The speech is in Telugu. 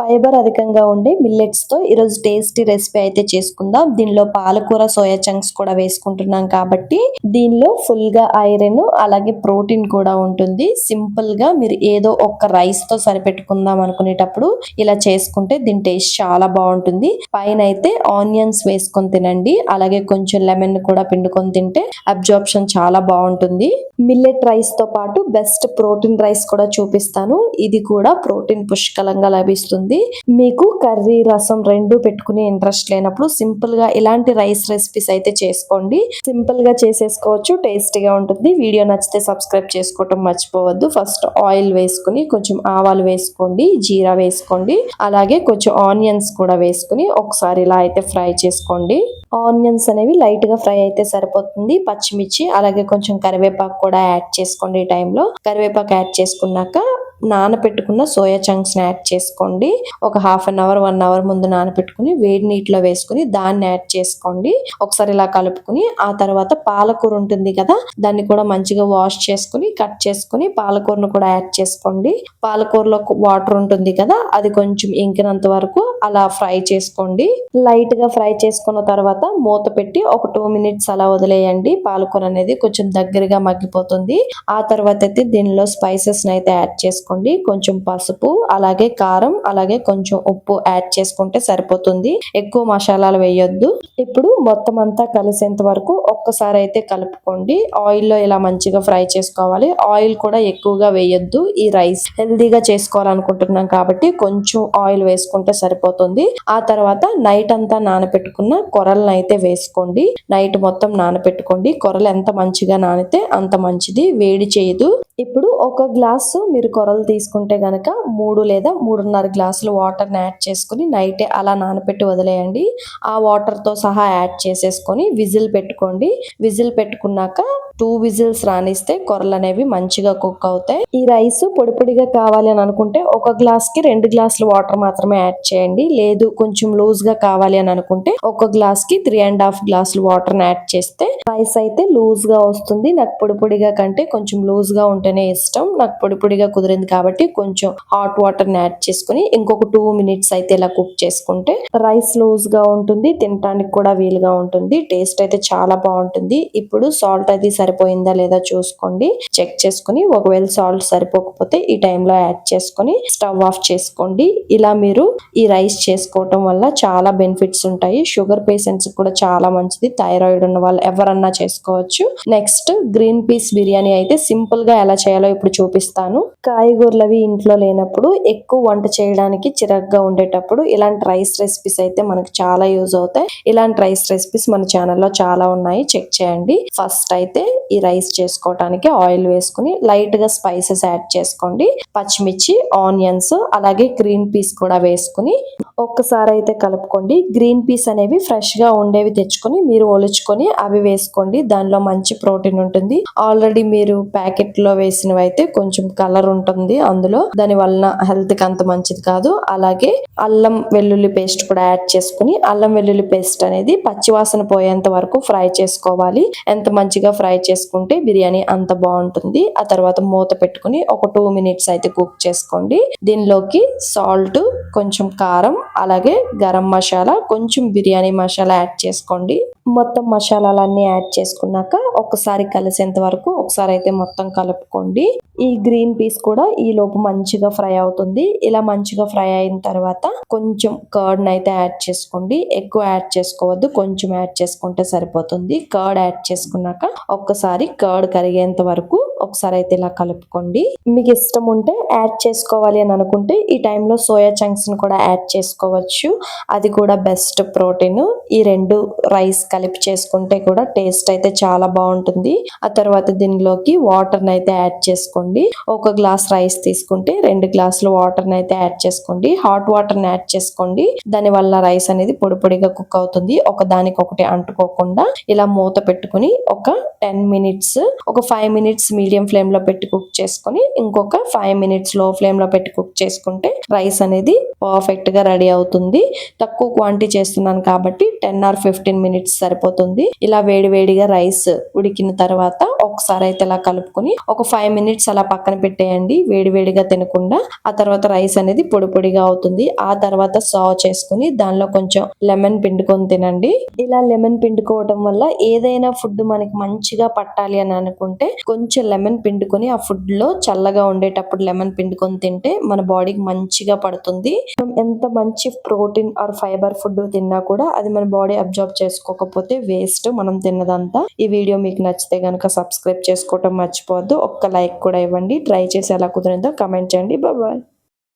ఫైబర్ అధికంగా ఉండే మిల్లెట్స్ తో ఈరోజు టేస్టీ రెసిపీ అయితే చేసుకుందాం. దీనిలో పాలకూర సోయా చంక్స్ కూడా వేసుకుంటున్నాం కాబట్టి దీనిలో ఫుల్ గా ఐరన్ అలాగే ప్రోటీన్ కూడా ఉంటుంది. సింపుల్ గా మీరు ఏదో ఒక రైస్ తో సరిపెట్టుకుందాం అనుకునేటప్పుడు ఇలా చేసుకుంటే దీని టేస్ట్ చాలా బాగుంటుంది. పైన అయితే ఆనియన్స్ వేసుకొని తినండి, అలాగే కొంచెం లెమన్ కూడా పిండుకొని తింటే అబ్జార్ప్షన్ చాలా బాగుంటుంది. మిల్లెట్ రైస్ తో పాటు బెస్ట్ ప్రోటీన్ రైస్ కూడా చూపిస్తాను. ఇది కూడా ప్రోటీన్ పుష్కలంగా లభిస్తుంది. మీకు కర్రీ రసం రెండు పెట్టుకునే ఇంట్రెస్ట్ లేనప్పుడు సింపుల్ గా ఇలాంటి రైస్ రెసిపీస్ అయితే చేసుకోండి. సింపుల్ గా చేసేసుకోవచ్చు, టేస్టీగా ఉంటుంది. వీడియో నచ్చితే సబ్స్క్రైబ్ చేసుకోవటం మర్చిపోవద్దు. ఫస్ట్ ఆయిల్ వేసుకుని కొంచెం ఆవాలు వేసుకోండి, జీరా వేసుకోండి, అలాగే కొంచెం ఆనియన్స్ కూడా వేసుకుని ఒకసారి ఇలా అయితే ఫ్రై చేసుకోండి. ఆనియన్స్ అనేవి లైట్ గా ఫ్రై అయితే సరిపోతుంది. పచ్చిమిర్చి అలాగే కొంచెం కరివేపాకు కూడా యాడ్ చేసుకోండి. ఈ టైంలో కరివేపాకు యాడ్ చేసుకున్నాక నానపెట్టుకున్న సోయా చంక్స్ ని యాడ్ చేసుకోండి. ఒక హాఫ్ అన్ అవర్ 1 అవర్ ముందు నానపెట్టుకుని వేడి నీటిలో వేసుకుని దాన్ని యాడ్ చేసుకోండి. ఒకసారి ఇలా కలుపుకుని ఆ తర్వాత పాలకూర ఉంటుంది కదా, దాన్ని కూడా మంచిగా వాష్ చేసుకుని కట్ చేసుకుని పాలకూరను కూడా యాడ్ చేసుకోండి. పాలకూరలో వాటర్ ఉంటుంది కదా, అది కొంచెం ఇంకినంత వరకు అలా ఫ్రై చేసుకోండి. లైట్ గా ఫ్రై చేసుకున్న తర్వాత మూత పెట్టి ఒక 2 మినిట్స్ అలా వదిలేయండి. పాలకూర అనేది కొంచెం దగ్గరగా మగ్గిపోతుంది. ఆ తర్వాత అయితే దీనిలో స్పైసెస్ అయితే యాడ్ చేసుకోండి. కొంచెం పసుపు అలాగే కారం అలాగే కొంచెం ఉప్పు యాడ్ చేసుకుంటే సరిపోతుంది. ఎక్కువ మసాలాలు వేయొద్దు. ఇప్పుడు మొత్తం అంతా కలిసేంత వరకు ఒక్కసారి అయితే కలుపుకోండి. ఆయిల్ లో ఇలా మంచిగా ఫ్రై చేసుకోవాలి. ఆయిల్ కూడా ఎక్కువగా వేయొద్దు. ఈ రైస్ హెల్దీగా చేసుకోవాలనుకుంటున్నాం కాబట్టి కొంచెం ఆయిల్ వేసుకుంటే సరిపోతుంది. ఆ తర్వాత నైట్ అంతా నానబెట్టుకున్న కొరలను అయితే వేసుకోండి. నైట్ మొత్తం నానబెట్టుకోండి. కొరలు ఎంత మంచిగా నానితే అంత మంచిది, వేడి చేయదు. ఇప్పుడు ఒక గ్లాసు మీరు కొరలు తీసుకుంటే గనక 3 లేదా 3.5 గ్లాసులు వాటర్ యాడ్ చేసుకుని నైటే అలా నానబెట్టి వదిలేయండి. ఆ వాటర్ తో సహా యాడ్ చేసేసుకొని విజిల్ పెట్టుకోండి. విజిల్ పెట్టుకున్నాక 2 విజిల్స్ రానిస్తే కొరలు అనేవి మంచిగా కుక్ అవుతాయి. ఈ రైస్ పొడి పొడిగా కావాలి అని అనుకుంటే ఒక గ్లాస్ కి 2 గ్లాసులు వాటర్ మాత్రమే యాడ్ చేయండి. లేదు కొంచెం లూజ్ గా కావాలి అని అనుకుంటే ఒక గ్లాస్ కి 3.5 గ్లాసులు వాటర్ యాడ్ చేస్తే రైస్ అయితే లూజ్ గా వస్తుంది. నాకు పొడి పొడిగా కంటే కొంచెం లూజ్ గా ఉంటేనే ఇష్టం. నాకు పొడి పొడిగా కుదిరింది కాబట్టి కొంచెం హాట్ వాటర్ యాడ్ చేసుకుని ఇంకొక 2 మినిట్స్ అయితే ఇలా కుక్ చేసుకుంటే రైస్ లూజ్ గా ఉంటుంది, తినడానికి కూడా వీలుగా ఉంటుంది. టేస్ట్ అయితే చాలా బాగుంటుంది. ఇప్పుడు సాల్ట్ అది సరిపోయిందా లేదా చూసుకోండి. చెక్ చేసుకుని ఒకవేళ సాల్ట్ సరిపోకపోతే ఈ టైంలో యాడ్ చేసుకుని స్టవ్ ఆఫ్ చేసుకోండి. ఇలా మీరు ఈ రైస్ చేసుకోవటం వల్ల చాలా బెనిఫిట్స్ ఉంటాయి. షుగర్ పేషెంట్స్ కూడా చాలా మంచిది. థైరాయిడ్ ఉన్న వాళ్ళు ఎవరన్నా చేసుకోవచ్చు. నెక్స్ట్ గ్రీన్ పీస్ బిర్యానీ అయితే సింపుల్ గా ఎలా చేయాలో ఇప్పుడు చూపిస్తాను. కాయగూరలు అవి ఇంట్లో లేనప్పుడు ఎక్కువ వంట చేయడానికి చిరాగ్గా ఉండేటప్పుడు ఇలాంటి రైస్ రెసిపీస్ అయితే మనకు చాలా యూజ్ అవుతాయి. ఇలాంటి రైస్ రెసిపీస్ మన ఛానల్లో చాలా ఉన్నాయి, చెక్ చేయండి. ఫస్ట్ అయితే ఈ రైస్ చేసుకోవడానికి ఆయిల్ వేసుకుని లైట్ గా స్పైసెస్ యాడ్ చేసుకోండి. పచ్చిమిర్చి, ఆనియన్స్ అలాగే గ్రీన్ పీస్ కూడా వేసుకుని ఒక్కసారి అయితే కలుపుకోండి. గ్రీన్ పీస్ అనేవి ఫ్రెష్ గా ఉండేవి తెచ్చుకొని మీరు ఒలుచుకొని అవి వేసుకోండి. దానిలో మంచి ప్రోటీన్ ఉంటుంది. ఆల్రెడీ మీరు ప్యాకెట్ లో వేసినవి అయితే కొంచెం కలర్ ఉంటుంది అందులో, దాని వలన హెల్త్ కి అంత మంచిది కాదు. అలాగే అల్లం వెల్లుల్లి పేస్ట్ కూడా యాడ్ చేసుకుని అల్లం వెల్లుల్లి పేస్ట్ అనేది పచ్చివాసన పోయేంత వరకు ఫ్రై చేసుకోవాలి. ఎంత మంచిగా ఫ్రై చేసుకుంటే బిర్యానీ అంత బాగుంటుంది. ఆ తర్వాత మూత పెట్టుకుని ఒక 2 మినిట్స్ అయితే కుక్ చేసుకోండి. దీనిలోకి సాల్ట్, కొంచెం కారం అలాగే గరం మసాలా, కొంచెం బిర్యానీ మసాలా యాడ్ చేసుకోండి. మొత్తం మసాలాలన్నీ యాడ్ చేసుకున్నాక ఒకసారి కలిసేంత వరకు ఒకసారి అయితే మొత్తం కలుపుకోండి. ఈ గ్రీన్ పీస్ కూడా ఈ లోపు మంచిగా ఫ్రై అవుతుంది. ఇలా మంచిగా ఫ్రై అయిన తర్వాత కొంచెం కర్డ్ అయితే యాడ్ చేసుకోండి. ఎక్కువ యాడ్ చేసుకోవద్దు, కొంచెం యాడ్ చేసుకుంటే సరిపోతుంది. కర్డ్ యాడ్ చేసుకున్నాక ఒక్కసారి కర్డ్ కరిగేంత వరకు ఒకసారి అయితే ఇలా కలుపుకోండి. మీకు ఇష్టం ఉంటే యాడ్ చేసుకోవాలి అని అనుకుంటే ఈ టైంలో సోయా చంక్స్ ని కూడా యాడ్ చేసుకోవచ్చు. అది కూడా బెస్ట్ ప్రోటీన్. ఈ రెండు రైస్ కలిపి చేసుకుంటే కూడా టేస్ట్ అయితే చాలా బాగుంటుంది. ఆ తర్వాత దీనిలోకి వాటర్ అయితే యాడ్ చేసుకోండి. ఒక గ్లాస్ రైస్ తీసుకుంటే 2 గ్లాసులు వాటర్ అయితే యాడ్ చేసుకోండి. హాట్ వాటర్ యాడ్ చేసుకోండి. దాని వల్ల రైస్ అనేది పొడి పొడిగా కుక్ అవుతుంది. ఒకదానికొకటి అంటుకోకుండా ఇలా మూత పెట్టుకుని ఒక 10 మినిట్స్, ఒక 5 మినిట్స్ మీడియం ఫ్లేమ్ లో పెట్టి కుక్ చేసుకొని ఇంకొక 5 మినిట్స్ లో ఫ్లేమ్ లో పెట్టి కుక్ చేసుకుంటే రైస్ అనేది పర్ఫెక్ట్ గా రెడీ అవుతుంది. తక్కువ క్వాంటిటీ చేస్తున్నాను కాబట్టి 10 ఆర్ 15 మినిట్స్ సరిపోతుంది. ఇలా వేడివేడిగా రైస్ ఉడికిన తర్వాత ఒకసారి అయితే ఇలా కలుపుకొని ఒక 5 మినిట్స్ అలా పక్కన పెట్టేయండి, వేడివేడిగా తినకుండా. ఆ తర్వాత రైస్ అనేది పొడి పొడిగా అవుతుంది. ఆ తర్వాత సర్వ్ చేసుకుని దానిలో కొంచెం లెమన్ పిండుకొని తినండి. ఇలా లెమన్ పిండుకోవడం వల్ల ఏదైనా ఫుడ్ మనకి మంచిగా పట్టాలి అని అనుకుంటే కొంచెం లెమన్ పిండుకొని ఆ ఫుడ్ లో చల్లగా ఉండేటప్పుడు లెమన్ పిండుకొని తింటే మన బాడీకి మంచిగా పడుతుంది. మనం ఎంత మంచి ప్రోటీన్ ఆర్ ఫైబర్ ఫుడ్ తిన్నా కూడా అది మన బాడీ అబ్జర్వ్ చేసుకోకపోతే వేస్ట్ మనం తిన్నదంతా. ఈ వీడియో మీకు నచ్చితే గనుక సబ్స్క్రైబ్ చేసుకోవటం మర్చిపోవద్దు. ఒక్క లైక్ కూడా ఇవ్వండి. ట్రై చేసి ఎలా కుదిరిందో కమెంట్ చేయండి. బాయ్.